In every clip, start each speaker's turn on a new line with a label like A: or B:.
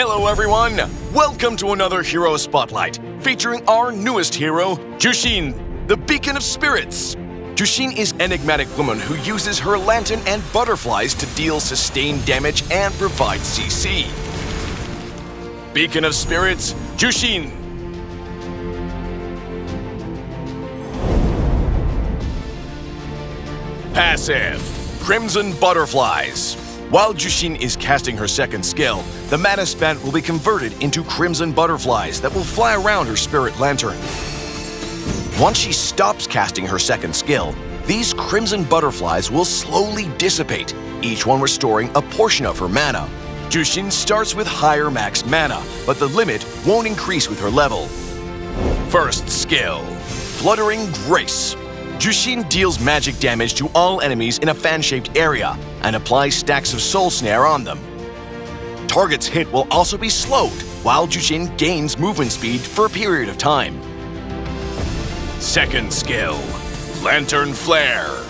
A: Hello everyone! Welcome to another Hero Spotlight, featuring our newest hero, Zhuxin, the Beacon of Spirits. Zhuxin is an enigmatic woman who uses her lantern and butterflies to deal sustained damage and provide CC. Beacon of Spirits, Zhuxin. Passive, Crimson Butterflies. While Zhuxin is casting her second skill, the mana spent will be converted into crimson butterflies that will fly around her spirit lantern. Once she stops casting her second skill, these crimson butterflies will slowly dissipate, each one restoring a portion of her mana. Zhuxin starts with higher max mana, but the limit won't increase with her level. First skill, Fluttering Grace. Zhuxin deals magic damage to all enemies in a fan-shaped area and applies stacks of Soul Snare on them. Target's hit will also be slowed, while Zhuxin gains movement speed for a period of time. Second skill, Lantern Flare.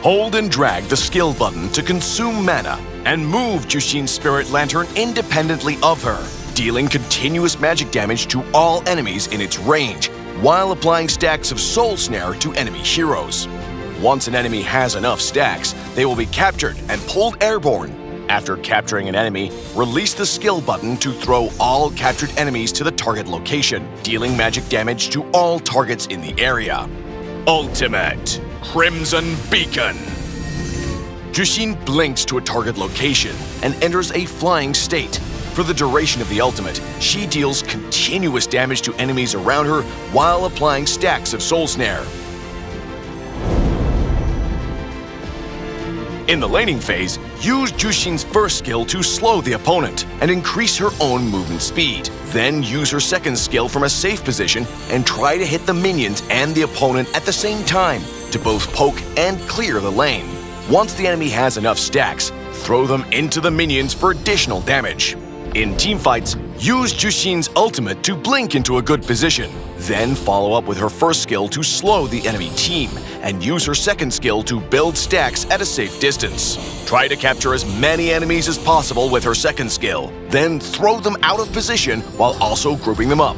A: Hold and drag the skill button to consume mana and move Zhuxin's spirit lantern independently of her, dealing continuous magic damage to all enemies in its range, while applying stacks of Soul Snare to enemy heroes. Once an enemy has enough stacks, they will be captured and pulled airborne. After capturing an enemy, release the skill button to throw all captured enemies to the target location, dealing magic damage to all targets in the area. Ultimate, Crimson Beacon. Zhuxin blinks to a target location and enters a flying state. For the duration of the ultimate, she deals continuous damage to enemies around her while applying stacks of Soul Snare. In the laning phase, use Zhuxin's first skill to slow the opponent and increase her own movement speed. Then use her second skill from a safe position and try to hit the minions and the opponent at the same time to both poke and clear the lane. Once the enemy has enough stacks, throw them into the minions for additional damage. In teamfights, use Zhuxin's ultimate to blink into a good position. Then follow up with her first skill to slow the enemy team, and use her second skill to build stacks at a safe distance. Try to capture as many enemies as possible with her second skill, then throw them out of position while also grouping them up.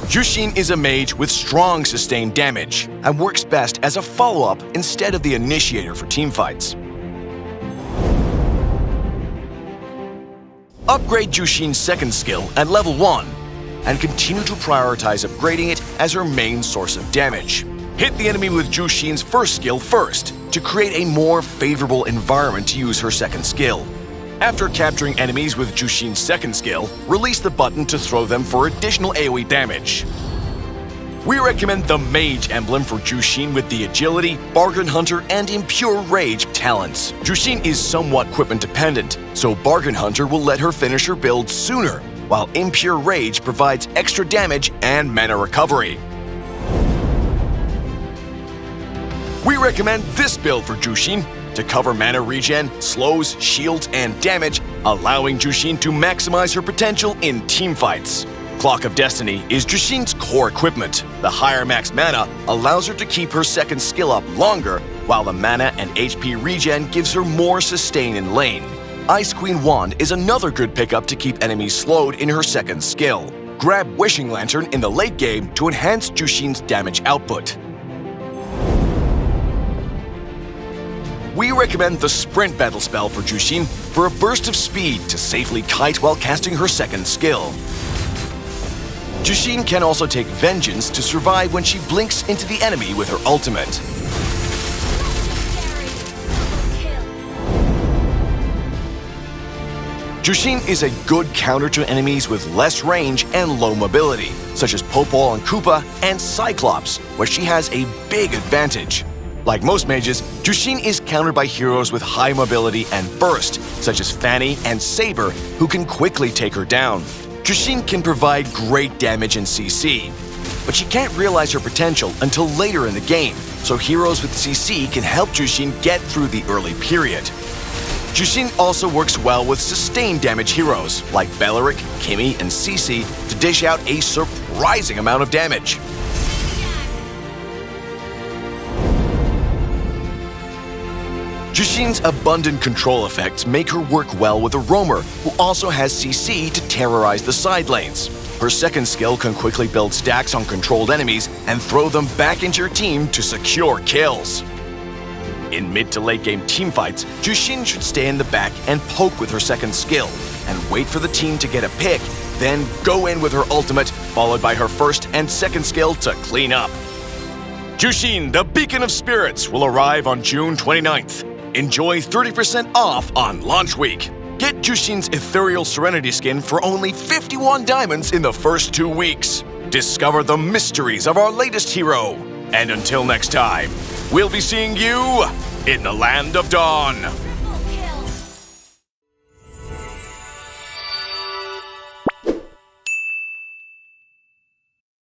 A: Zhuxin is a mage with strong sustained damage, and works best as a follow-up instead of the initiator for teamfights. Upgrade Zhuxin's second skill at level 1, and continue to prioritize upgrading it as her main source of damage. Hit the enemy with Zhuxin's first skill first, to create a more favorable environment to use her second skill. After capturing enemies with Zhuxin's second skill, release the button to throw them for additional AoE damage. We recommend the Mage emblem for Zhuxin with the Agility, Bargain Hunter, and Impure Rage talents. Zhuxin is somewhat equipment dependent, so Bargain Hunter will let her finish her build sooner, while Impure Rage provides extra damage and mana recovery. We recommend this build for Zhuxin to cover mana regen, slows, shields, and damage, allowing Zhuxin to maximize her potential in teamfights. Clock of Destiny is Zhuxin's core equipment. The higher max mana allows her to keep her second skill up longer, while the mana and HP regen gives her more sustain in lane. Ice Queen Wand is another good pickup to keep enemies slowed in her second skill. Grab Wishing Lantern in the late game to enhance Zhuxin's damage output. We recommend the Sprint Battle spell for Zhuxin for a burst of speed to safely kite while casting her second skill. Zhuxin can also take Vengeance to survive when she blinks into the enemy with her ultimate. Zhuxin is a good counter to enemies with less range and low mobility, such as Popol and Koopa and Cyclops, where she has a big advantage. Like most mages, Zhuxin is countered by heroes with high mobility and burst, such as Fanny and Saber, who can quickly take her down. Zhuxin can provide great damage in CC, but she can't realize her potential until later in the game, so heroes with CC can help Zhuxin get through the early period. Zhuxin also works well with sustained damage heroes like Beleric, Kimi, and Cece to dish out a surprising amount of damage. Zhuxin's abundant control effects make her work well with a roamer, who also has CC to terrorize the side lanes. Her second skill can quickly build stacks on controlled enemies and throw them back into your team to secure kills. In mid to late game teamfights, Zhuxin should stay in the back and poke with her second skill, and wait for the team to get a pick, then go in with her ultimate, followed by her first and second skill to clean up. Zhuxin, the Beacon of Spirits, will arrive on June 29th. Enjoy 30% off on launch week. Get Zhuxin's Ethereal Serenity skin for only 51 diamonds in the first 2 weeks. Discover the mysteries of our latest hero. And until next time, we'll be seeing you in the Land of Dawn.